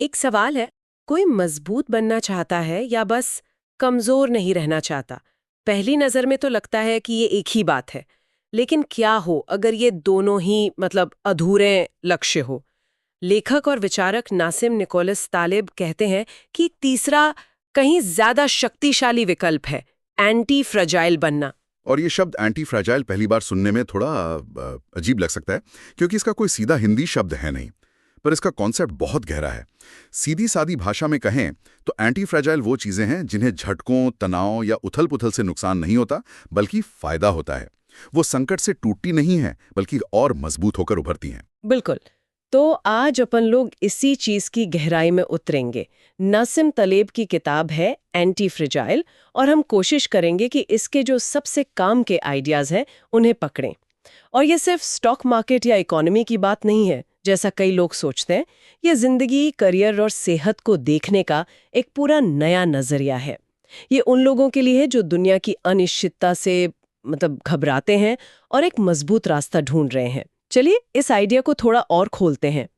एक सवाल है, कोई मजबूत बनना चाहता है या बस कमजोर नहीं रहना चाहता? पहली नजर में तो लगता है कि ये एक ही बात है, लेकिन क्या हो अगर ये दोनों ही अधूरे लक्ष्य हो? लेखक और विचारक नासिम निकोलस तालिब कहते हैं कि तीसरा कहीं ज्यादा शक्तिशाली विकल्प है, एंटी फ्रजाइल बनना। और ये शब्द एंटी फ्रैजाइल पहली बार सुनने में थोड़ा अजीब लग सकता है, क्योंकि इसका कोई सीधा हिंदी शब्द है नहीं। पर इसका कॉन्सेप्ट बहुत गहरा है। सीधी सादी भाषा में कहें तो एंटी फ्रैजाइल वो चीजें हैं जिन्हें झटकों, तनाव या उथल-पुथल से नुकसान नहीं होता, बल्कि फायदा होता है। वो संकट से टूटती नहीं है, बल्कि और मजबूत होकर उभरती हैं। बिल्कुल। तो आज अपन लोग इसी चीज की गहराई में उतरेंगे। नासिम तलेब की किताब है एंटी फ्रिजाइल, और हम कोशिश करेंगे कि इसके जो सबसे काम के आइडियाज हैं उन्हें पकड़ें। और ये सिर्फ स्टॉक मार्केट या इकोनॉमी की बात नहीं है जैसा कई लोग सोचते हैं। ये जिंदगी, करियर और सेहत को देखने का एक पूरा नया नजरिया है। ये उन लोगों के लिए है जो दुनिया की अनिश्चितता से घबराते हैं और एक मजबूत रास्ता ढूंढ रहे हैं। चलिए इस आइडिया को थोड़ा और खोलते हैं।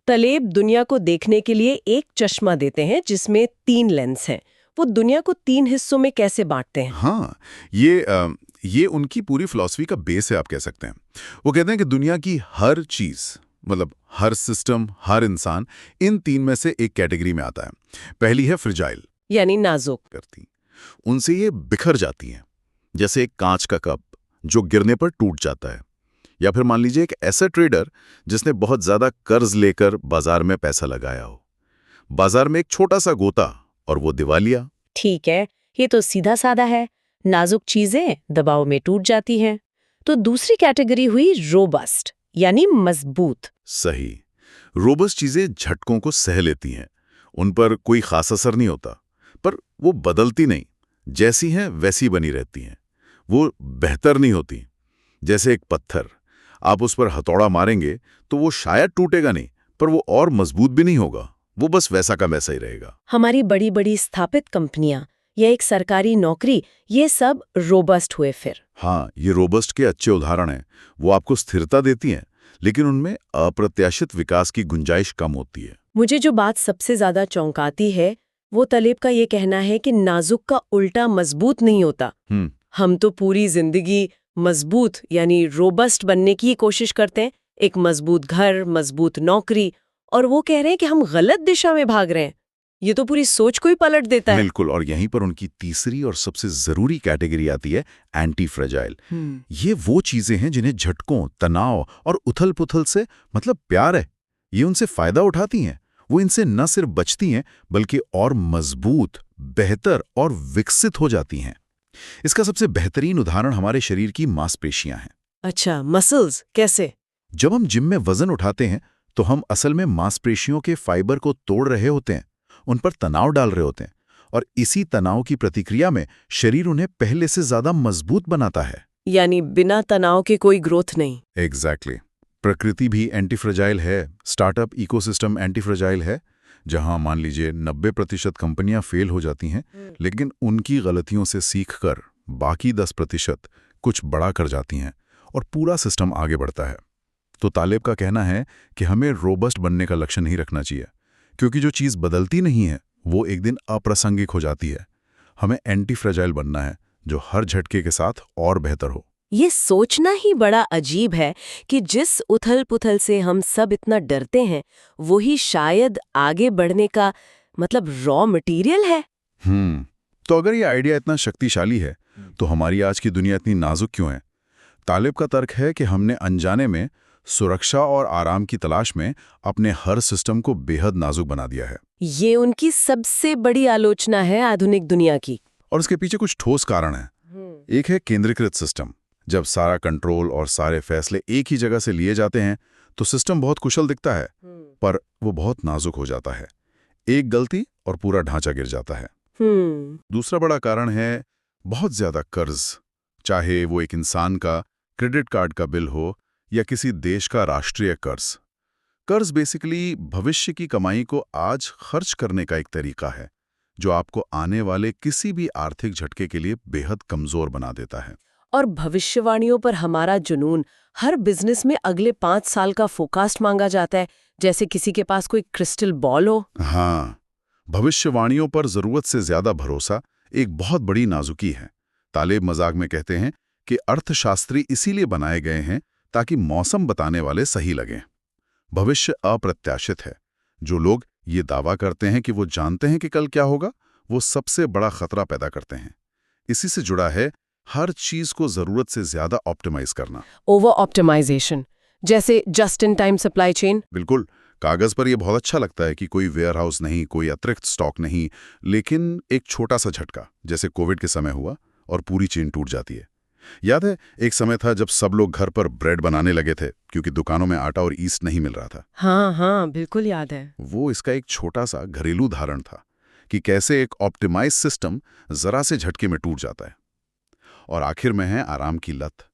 तलेब दुनिया को देखने के लिए एक चश्मा देते हैं जिसमें 3 लेंस हैं। वो दुनिया को 3 हिस्सों में कैसे बांटते हैं? हाँ, ये उनकी पूरी फिलॉसफी का बेस है, आप कह सकते हैं। वो कहते हैं कि दुनिया की हर चीज, मतलब हर सिस्टम, हर इंसान, इन 3 में से एक कैटेगरी में आता है। पहली है फ्रिजाइल, यानी नाजुक। करती उनसे ये बिखर जाती हैं, जैसे एक कांच का कप जो गिरने पर टूट जाता है। या फिर मान लीजिए एक ऐसा ट्रेडर जिसने बहुत ज्यादा कर्ज लेकर बाजार में पैसा लगाया हो। बाजार में एक छोटा सा गोता और वो दिवालिया। ठीक है, ये तो सीधा साधा है। नाजुक चीजें दबाव में टूट जाती हैं। तो दूसरी कैटेगरी हुई रोबस्ट, यानी मजबूत। सही। रोबस्ट चीजें झटकों को सह लेती हैं, उन पर कोई खास असर नहीं होता, पर वो बदलती नहीं, जैसी हैं वैसी बनी रहती हैं। वो बेहतर नहीं होती। जैसे एक पत्थर, आप उस पर हथौड़ा मारेंगे तो वो शायद टूटेगा नहीं, पर वो और मजबूत भी नहीं होगा। वो बस वैसा का वैसा ही रहेगा। हमारी बड़ी बड़ी स्थापित कंपनियां या एक सरकारी नौकरी, ये सब रोबस्ट हुए फिर। हाँ, ये रोबस्ट के अच्छे उदाहरण हैं। वो आपको स्थिरता देती हैं, लेकिन उनमें अप्रत्याशित विकास की गुंजाइश कम होती है। मुझे जो बात सबसे ज्यादा चौंकाती है, वो तलेब का ये कहना है कि नाजुक का उल्टा मजबूत नहीं होता। हम तो पूरी जिंदगी मजबूत यानी रोबस्ट बनने की ही कोशिश करते हैं। एक मजबूत घर, मजबूत नौकरी, और वो कह रहे हैं कि हम गलत दिशा में भाग रहे हैं। ये तो पूरी सोच को ही पलट देता है। बिल्कुल, और यहीं पर उनकी तीसरी और सबसे जरूरी कैटेगरी आती है, एंटी फ्रेजाइल। ये वो चीजें हैं जिन्हें झटकों, तनाव और उथल-पुथल से प्यार है। ये उनसे फायदा उठाती हैं। वो इनसे न सिर्फ बचती हैं, बल्कि और मजबूत, बेहतर और विकसित हो जाती हैं। इसका सबसे बेहतरीन उदाहरण हमारे शरीर की मांसपेशियां हैं। अच्छा, मसल्स कैसे? जब हम जिम में वजन उठाते हैं तो हम असल में मांसपेशियों के फाइबर को तोड़ रहे होते हैं, उन पर तनाव डाल रहे होते हैं, और इसी तनाव की प्रतिक्रिया में शरीर उन्हें पहले से ज्यादा मजबूत बनाता है। यानी बिना तनाव के कोई ग्रोथ नहीं। एग्जैक्टली। प्रकृति भी एंटीफ्रेजाइल है। स्टार्टअप इकोसिस्टम एंटीफ्रेजाइल है, जहां मान लीजिए 90% कंपनियां फेल हो जाती हैं, लेकिन उनकी गलतियों से सीखकर बाकी 10% कुछ बड़ा कर जाती हैं और पूरा सिस्टम आगे बढ़ता है। तो तालिब का कहना है कि हमें रोबस्ट बनने का लक्ष्य नहीं रखना चाहिए, क्योंकि जो चीज़ बदलती नहीं है वो एक दिन अप्रासंगिक हो जाती है। हमें एंटी फ्रेजाइल बनना है, जो हर झटके के साथ और बेहतर हो। ये सोचना ही बड़ा अजीब है कि जिस उथल-पुथल से हम सब इतना डरते हैं, वही शायद आगे बढ़ने का रॉ मटेरियल है। तो अगर ये आइडिया इतना शक्तिशाली है, तो हमारी आज की दुनिया इतनी नाजुक क्यों है? तालिब का तर्क है कि हमने अनजाने में सुरक्षा और आराम की तलाश में अपने हर सिस्टम को बेहद नाजुक बना दिया है। ये उनकी सबसे बड़ी आलोचना है आधुनिक दुनिया की। और इसके पीछे कुछ ठोस कारण हैं। एक है केंद्रीकृत सिस्टम। जब सारा कंट्रोल और सारे फैसले एक ही जगह से लिए जाते हैं तो सिस्टम बहुत कुशल दिखता है, पर वो बहुत नाजुक हो जाता है। एक गलती और पूरा ढांचा गिर जाता है। दूसरा बड़ा कारण है बहुत ज्यादा कर्ज, चाहे वो एक इंसान का क्रेडिट कार्ड का बिल हो या किसी देश का राष्ट्रीय कर्ज। कर्ज बेसिकली भविष्य की कमाई को आज खर्च करने का एक तरीका है, जो आपको आने वाले किसी भी आर्थिक झटके के लिए बेहद कमजोर बना देता है। और भविष्यवाणियों पर हमारा जुनून, हर बिजनेस में अगले 5 साल का फोरकास्ट मांगा जाता है, जैसे किसी के पास कोई क्रिस्टल बॉल हो। हाँ, भविष्यवाणियों पर जरूरत से ज्यादा भरोसा एक बहुत बड़ी नाजुकी है। तालेब मजाक में कहते हैं कि अर्थशास्त्री इसीलिए बनाए गए हैं ताकि मौसम बताने वाले सही लगें। भविष्य अप्रत्याशित है। जो लोग ये दावा करते हैं कि वो जानते हैं कि कल क्या होगा, वो सबसे बड़ा खतरा पैदा करते हैं। इसी से जुड़ा है हर चीज को जरूरत से ज्यादा ऑप्टिमाइज करना। ओवर ऑप्टिमाइजेशन, जैसे just in time supply chain. बिल्कुल, कागज पर यह बहुत अच्छा लगता है कि कोई वेयर हाउस नहीं, कोई अतिरिक्त स्टॉक नहीं, लेकिन एक छोटा सा झटका, जैसे कोविड के समय हुआ, और पूरी चेन टूट जाती है। याद है, एक समय था जब सब लोग घर पर ब्रेड बनाने लगे थे क्योंकि दुकानों में आटा और ईस्ट नहीं मिल रहा था। हाँ हाँ, बिल्कुल याद है। वो इसका एक छोटा सा घरेलू उदाहरण था कि कैसे एक ऑप्टिमाइज सिस्टम जरा से झटके में टूट जाता है। और आखिर में है आराम की लत।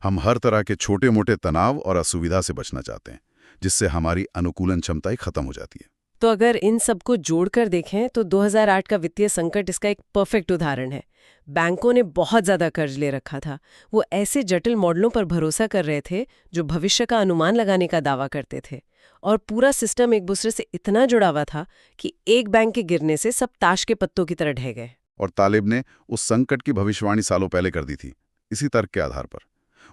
हम हर तरह के छोटे मोटे तनाव और असुविधा से बचना चाहते हैं, जिससे हमारी अनुकूलन क्षमता ही खत्म हो जाती है। तो अगर इन सबको जोड़कर देखें तो 2008 का वित्तीय संकट इसका एक परफेक्ट उदाहरण है। बैंकों ने बहुत ज्यादा कर्ज ले रखा था। वो ऐसे जटिल मॉडलों पर भरोसा कर रहे थे जो भविष्य का अनुमान लगाने का दावा करते थे, और पूरा सिस्टम एक दूसरे से इतना जुड़ा हुआ था कि एक बैंक के गिरने से सब ताश के पत्तों की तरह ढह गए। और तालिब ने उस संकट की भविष्यवाणी सालों पहले कर दी थी, इसी तर्क के आधार पर।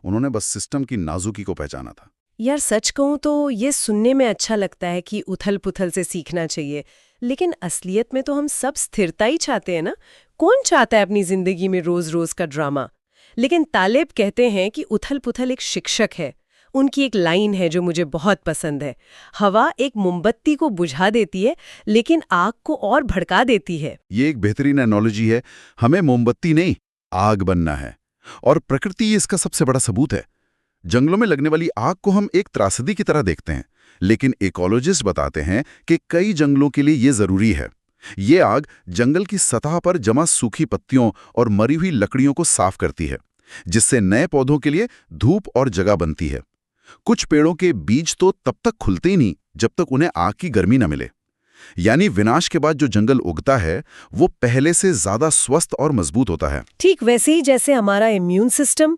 उन्होंने बस सिस्टम की नाजुकी को पहचाना था। यार सच कहूं तो ये सुनने में अच्छा लगता है कि उथल पुथल से सीखना चाहिए, लेकिन असलियत में तो हम सब स्थिरता ही चाहते हैं ना। कौन चाहता है अपनी जिंदगी में रोज रोज का ड्रामा? लेकिन तालेब कहते हैं कि उथल पुथल एक शिक्षक है। उनकी एक लाइन है जो मुझे बहुत पसंद है। हवा एक मोमबत्ती को बुझा देती है, लेकिन आग को और भड़का देती है। ये एक बेहतरीन एनोलॉजी है। हमें मोमबत्ती नहीं, आग बनना है। और प्रकृति इसका सबसे बड़ा सबूत है। जंगलों में लगने वाली आग को हम एक त्रासदी की तरह देखते हैं, लेकिन इकोलॉजिस्ट बताते हैं कि कई जंगलों के लिए ये जरूरी है। ये आग जंगल की सतह पर जमा सूखी पत्तियों और मरी हुई लकड़ियों को साफ करती है, जिससे नए पौधों के लिए धूप और जगह बनती है। कुछ पेड़ों के बीज तो तब तक खुलते ही नहीं जब तक उन्हें आग की गर्मी न मिले। यानी विनाश के बाद जो जंगल उगता है वो पहले से ज्यादा स्वस्थ और मजबूत होता है। ठीक वैसे ही जैसे हमारा इम्यून सिस्टम।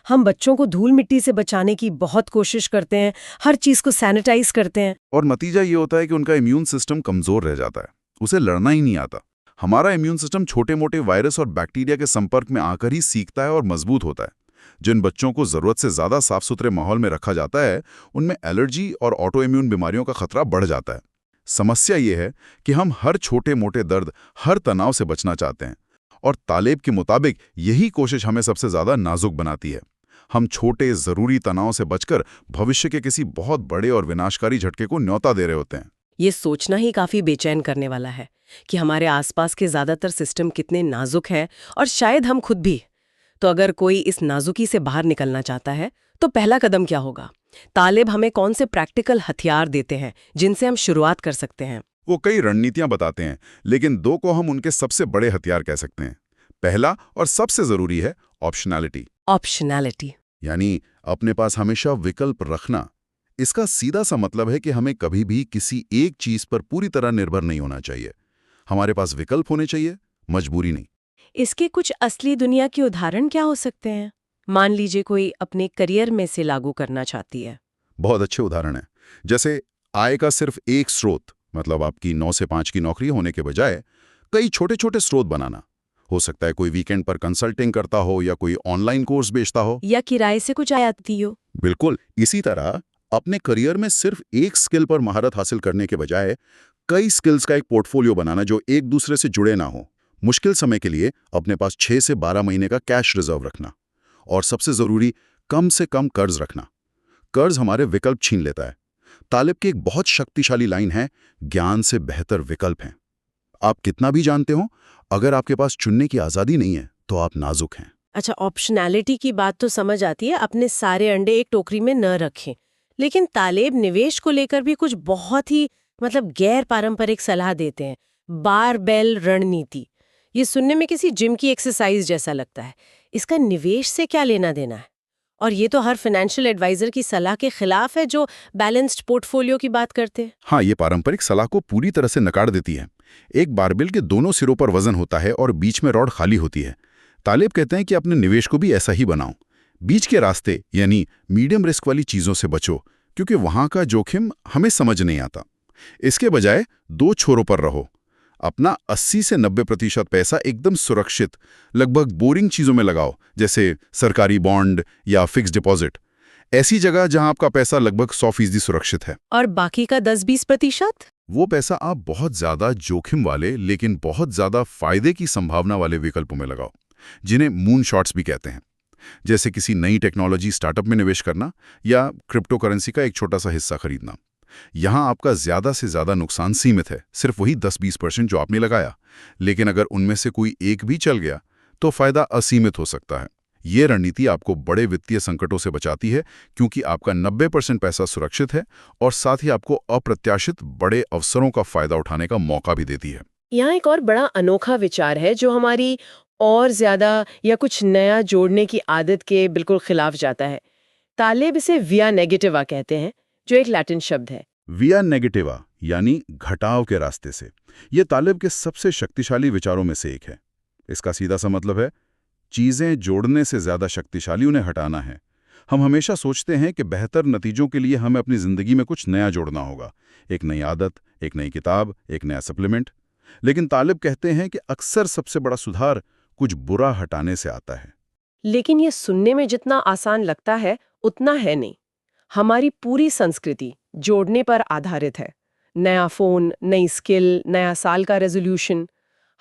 हम बच्चों को धूल मिट्टी से बचाने की बहुत कोशिश करते हैं, हर चीज को सैनिटाइज करते हैं, और नतीजा ये होता है कि उनका इम्यून सिस्टम कमजोर रह जाता है, उसे लड़ना ही नहीं आता। हमारा इम्यून सिस्टम छोटे मोटे वायरस और बैक्टीरिया के संपर्क में आकर ही सीखता है और मजबूत होता है। जिन बच्चों को जरूरत से ज्यादा साफ सुथरे माहौल में रखा जाता है, उनमें एलर्जी और ऑटो इम्यून बीमारियों का खतरा बढ़ जाता है। समस्या ये है कि हम हर छोटे मोटे दर्द, हर तनाव से बचना चाहते हैं, और तालेब के मुताबिक यही कोशिश हमें सबसे ज्यादा नाजुक बनाती है। हम छोटे जरूरी तनाव से बचकर भविष्य के किसी बहुत बड़े और विनाशकारी झटके को न्योता दे रहे होते हैं। ये सोचना ही काफी बेचैन करने वाला है कि हमारे आसपास के ज्यादातर सिस्टम कितने नाजुक हैं, और शायद हम खुद भी। तो अगर कोई इस नाजुकी से बाहर निकलना चाहता है तो पहला कदम क्या होगा? तालेब हमें कौन से प्रैक्टिकल हथियार देते हैं जिनसे हम शुरुआत कर सकते हैं? वो कई रणनीतियां बताते हैं, लेकिन दो को हम उनके सबसे बड़े हथियार कह सकते हैं। पहला और सबसे जरूरी है ऑप्शनैलिटी। ऑप्शनैलिटी यानी अपने पास हमेशा विकल्प रखना। इसका सीधा सा मतलब है कि हमें कभी भी किसी एक चीज पर पूरी तरह निर्भर नहीं होना चाहिए। हमारे पास विकल्प होने चाहिए, मजबूरी नहीं। इसके कुछ असली दुनिया के उदाहरण क्या हो सकते हैं? मान लीजिए कोई अपने करियर में से लागू करना चाहती है। बहुत अच्छे उदाहरण है। जैसे आय का सिर्फ एक स्रोत, मतलब आपकी 9 से 5 की नौकरी होने के बजाय कई छोटे छोटे स्रोत बनाना। हो सकता है कोई वीकेंड पर कंसल्टिंग करता हो, या कोई ऑनलाइन कोर्स बेचता हो, या किराए से कुछ आय आती हो। बिल्कुल इसी तरह अपने करियर में सिर्फ एक स्किल पर महारत हासिल करने के बजाय कई स्किल्स का एक पोर्टफोलियो बनाना जो एक दूसरे से जुड़े ना हो। मुश्किल समय के लिए अपने पास 6 से 12 महीने का कैश रिजर्व रखना। और सबसे जरूरी, कम से कम कर्ज रखना। कर्ज हमारे विकल्प छीन लेता है। तालिब की एक बहुत शक्तिशाली लाइन है, ज्ञान से बेहतर विकल्प हैं। आप कितना भी जानते हो, अगर आपके पास चुनने की आजादी नहीं है तो आप नाजुक हैं। अच्छा, ऑप्शनैलिटी की बात तो समझ आती है, अपने सारे अंडे एक टोकरी में न रखें। लेकिन तालेब निवेश को लेकर भी कुछ बहुत ही गैर पारंपरिक सलाह देते हैं। बारबेल रणनीति। ये सुनने में किसी जिम की एक्सरसाइज जैसा लगता है। इसका निवेश से क्या लेना देना है? और ये तो हर फाइनेंशियल एडवाइजर की सलाह के खिलाफ है जो बैलेंस्ड पोर्टफोलियो की बात करते हैं। हाँ, ये पारंपरिक सलाह को पूरी तरह से नकार देती है। एक बारबेल के दोनों सिरों पर वजन होता है और बीच में रॉड खाली होती है। तालिब कहते हैं कि अपने निवेश को भी ऐसा ही बनाओ। बीच के रास्ते यानी मीडियम रिस्क वाली चीज़ों से बचो, क्योंकि वहाँ का जोखिम हमें समझ नहीं आता। इसके बजाय 2 छोरों पर रहो। अपना 80 से 90% पैसा एकदम सुरक्षित, लगभग बोरिंग चीज़ों में लगाओ, जैसे सरकारी बॉन्ड या फिक्स डिपॉजिट। ऐसी जगह जहां आपका पैसा लगभग 100% सुरक्षित है। और बाकी का 10-20%? वो पैसा आप बहुत ज्यादा जोखिम वाले लेकिन बहुत ज्यादा फायदे की संभावना वाले विकल्पों में लगाओ, जिन्हें मून शॉट्स भी कहते हैं। जैसे किसी नई टेक्नोलॉजी स्टार्टअप में निवेश करना या क्रिप्टो करेंसी का एक छोटा सा हिस्सा खरीदना। यहां आपका ज्यादा से ज्यादा नुकसान सीमित है, सिर्फ वही 10-20% जो आपने लगाया। लेकिन अगर उनमें से कोई एक भी चल गया तो फायदा असीमित हो सकता है। ये रणनीति आपको बड़े वित्तीय संकटों से बचाती है, क्योंकि आपका 90% पैसा सुरक्षित है और साथ ही आपको अप्रत्याशित बड़े अवसरों का फायदा उठाने का मौका भी देती है। यहाँ एक और बड़ा अनोखा विचार है जो हमारी और ज्यादा या कुछ नया जोड़ने की आदत के बिल्कुल खिलाफ जाता है। तालिब इसे विया नेगेटिवा कहते हैं, जो एक लैटिन शब्द है। विया नेगेटिवा यानी घटाव के रास्ते से। ये तालिब के सबसे शक्तिशाली विचारों में से एक है। इसका सीधा सा मतलब है, चीजें जोड़ने से ज्यादा शक्तिशाली उन्हें हटाना है। हम हमेशा सोचते हैं कि बेहतर नतीजों के लिए हमें अपनी जिंदगी में कुछ नया जोड़ना होगा, एक नई आदत, एक नई किताब, एक नया सप्लीमेंट। लेकिन तालिब कहते हैं कि अक्सर सबसे बड़ा सुधार कुछ बुरा हटाने से आता है। लेकिन ये सुनने में जितना आसान लगता है उतना है नहीं। हमारी पूरी संस्कृति जोड़ने पर आधारित है। नया फोन, नई स्किल, नया साल का रेजोल्यूशन।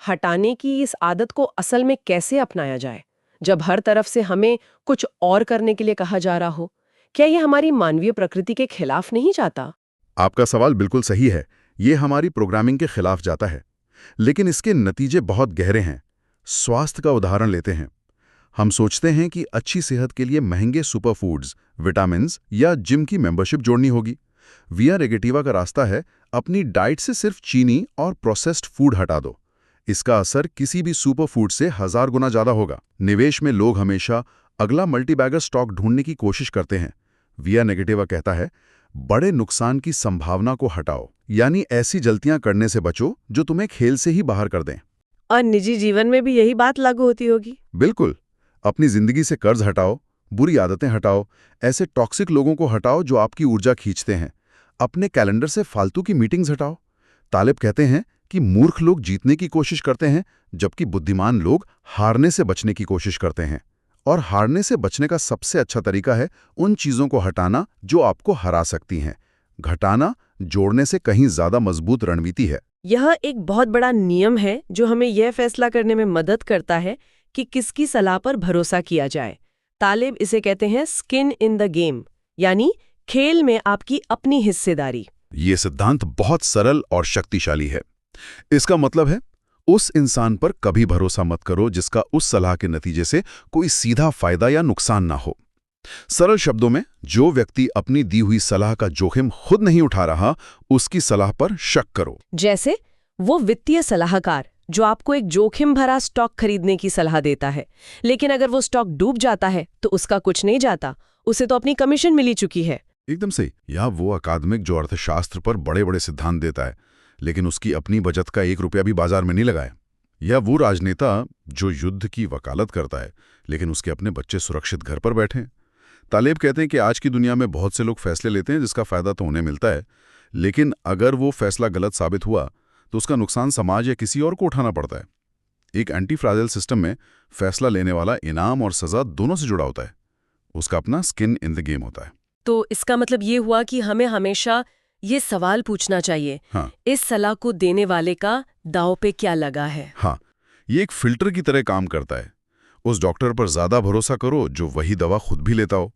हटाने की इस आदत को असल में कैसे अपनाया जाए जब हर तरफ से हमें कुछ और करने के लिए कहा जा रहा हो? क्या ये हमारी मानवीय प्रकृति के खिलाफ नहीं जाता? आपका सवाल बिल्कुल सही है। ये हमारी प्रोग्रामिंग के खिलाफ जाता है, लेकिन इसके नतीजे बहुत गहरे हैं। स्वास्थ्य का उदाहरण लेते हैं। हम सोचते हैं कि अच्छी सेहत के लिए महंगे सुपरफूड्स, विटामिन्स या जिम की मेंबरशिप जोड़नी होगी। विया नेगेटिवा का रास्ता है, अपनी डाइट से सिर्फ चीनी और प्रोसेस्ड फूड हटा दो। इसका असर किसी भी सुपरफूड से 1000 गुना ज्यादा होगा। निवेश में लोग हमेशा अगला मल्टीबैगर स्टॉक ढूंढने की कोशिश करते हैं। विया नेगेटिवा कहता है, बड़े नुकसान की संभावना को हटाओ, यानी ऐसी गलतियां करने से बचो जो तुम्हें खेल से ही बाहर कर दें। और निजी जीवन में भी यही बात लागू होती होगी। बिल्कुल। अपनी जिंदगी से कर्ज हटाओ, बुरी आदतें हटाओ, ऐसे टॉक्सिक लोगों को हटाओ जो आपकी ऊर्जा खींचते हैं। अपने कैलेंडर से फालतू की मीटिंग्स हटाओ। तालिब कहते हैं कि मूर्ख लोग जीतने की कोशिश करते हैं, जबकि बुद्धिमान लोग हारने से बचने की कोशिश करते हैं। और हारने से बचने का सबसे अच्छा तरीका है उन चीजों को हटाना जो आपको हरा सकती हैं। घटाना जोड़ने से कहीं ज्यादा मजबूत रणनीति है। यह एक बहुत बड़ा नियम है जो हमें यह फैसला करने में मदद करता है कि किसकी सलाह पर भरोसा किया जाए। तालिब इसे कहते हैं स्किन इन द गेम, यानी खेल में आपकी अपनी हिस्सेदारी। ये सिद्धांत बहुत सरल और शक्तिशाली है। इसका मतलब है, उस इंसान पर कभी भरोसा मत करो जिसका उस सलाह के नतीजे से कोई सीधा फायदा या नुकसान ना हो। सरल शब्दों में, जो व्यक्ति अपनी दी हुई सलाह का जोखिम खुद नहीं उठा रहा, उसकी सलाह पर शक करो। जैसे वो वित्तीय सलाहकार जो आपको एक जोखिम भरा स्टॉक खरीदने की सलाह देता है, लेकिन अगर वो स्टॉक डूब जाता है तो उसका कुछ नहीं जाता, उसे तो अपनी कमीशन मिली चुकी है। एकदम सही। या वो अकादमिक जो अर्थशास्त्र पर बड़े बड़े सिद्धांत देता है, लेकिन उसकी अपनी बचत का 1 रुपया भी बाजार में नहीं लगाया। या वो राजनेता जो युद्ध की वकालत करता है, लेकिन उसके अपने बच्चे सुरक्षित घर पर बैठे हैं। तालिब कहते हैं कि आज की दुनिया में बहुत से लोग फैसले लेते हैं जिसका फायदा तो उन्हें मिलता है, लेकिन अगर वो फैसला गलत साबित हुआ तो उसका नुकसान समाज या किसी और को उठाना पड़ता है। एक एंटी फ्रैजाइल सिस्टम में फैसला लेने वाला इनाम और सजा दोनों से जुड़ा होता है। उसका अपना स्किन इन द गेम होता है। तो इसका मतलब ये हुआ कि हमें हमेशा ये सवाल पूछना चाहिए, हाँ, इस सलाह को देने वाले का दांव पे क्या लगा है। हाँ, ये एक फिल्टर की तरह काम करता है। उस डॉक्टर पर ज्यादा भरोसा करो जो वही दवा खुद भी लेता हो।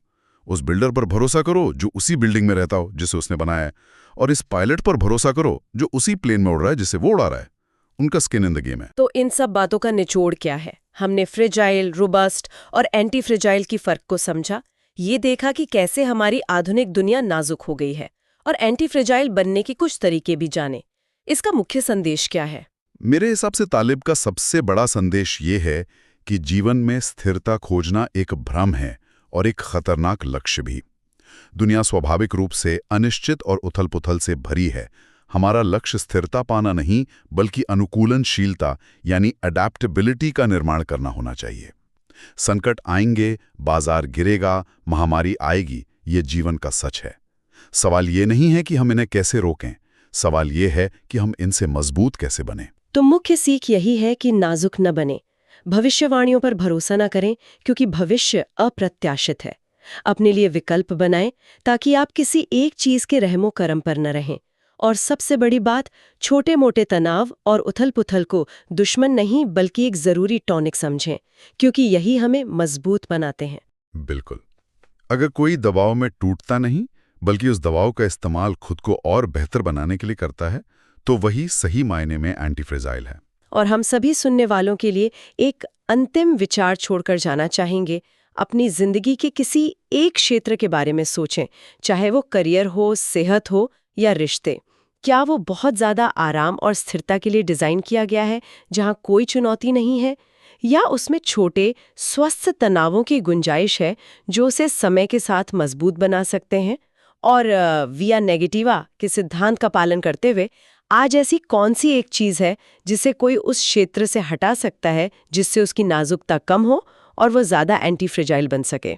उस बिल्डर पर भरोसा करो जो उसी बिल्डिंग में रहता हो जिसे उसने बनाया है। और इस पायलट पर भरोसा करो जो उसी प्लेन में उड़ रहा है जिसे वो उड़ा रहा है। उनका स्किन इन द गेम है। तो इन सब बातों का निचोड़ क्या है? हमने फ्रेजाइल, रोबस्ट और एंटी फ्रेजाइल की फर्क को समझा। ये देखा कि कैसे हमारी आधुनिक दुनिया नाजुक हो गई है, और एंटी फ्रेजाइल बनने के कुछ तरीके भी जाने। इसका मुख्य संदेश क्या है? मेरे हिसाब से तालिब का सबसे बड़ा संदेश ये है कि जीवन में स्थिरता खोजना एक भ्रम है और एक खतरनाक लक्ष्य भी। दुनिया स्वाभाविक रूप से अनिश्चित और उथल-पुथल से भरी है। हमारा लक्ष्य स्थिरता पाना नहीं, बल्कि अनुकूलनशीलता यानी अडैप्टेबिलिटी का निर्माण करना होना चाहिए। संकट आएंगे, बाजार गिरेगा, महामारी आएगी, ये जीवन का सच है। सवाल ये नहीं है कि हम इन्हें कैसे रोकें, सवाल ये है कि हम इनसे मजबूत कैसे बने। तो मुख्य सीख यही है कि नाजुक न बने, भविष्यवाणियों पर भरोसा न करें क्योंकि भविष्य अप्रत्याशित है। अपने लिए विकल्प बनाएं ताकि आप किसी एक चीज के रहमो करम पर न रहें। और सबसे बड़ी बात, छोटे मोटे तनाव और उथल-पुथल को दुश्मन नहीं बल्कि एक जरूरी टॉनिक समझें, क्योंकि यही हमें मजबूत बनाते हैं। बिल्कुल। अगर कोई दबाव में टूटता नहीं बल्कि उस दबाव का इस्तेमाल खुद को और बेहतर बनाने के लिए करता है, तो वही सही मायने में एंटी फ्रेजाइल है। और हम सभी सुनने वालों के लिए एक अंतिम विचार छोड़कर जाना चाहेंगे। अपनी जिंदगी के किसी एक क्षेत्र के बारे में सोचें, चाहे वो करियर हो, सेहत हो या रिश्ते। क्या वो बहुत ज़्यादा आराम और स्थिरता के लिए डिज़ाइन किया गया है, जहाँ कोई चुनौती नहीं है, या उसमें छोटे स्वस्थ तनावों की गुंजाइश है जो उसे समय के साथ मजबूत बना सकते हैं? और विया नेगेटिवा के सिद्धांत का पालन करते हुए आज ऐसी कौन सी एक चीज़ है जिसे कोई उस क्षेत्र से हटा सकता है जिससे उसकी नाजुकता कम हो और वो ज़्यादा एंटी फ्रेजाइल बन सके?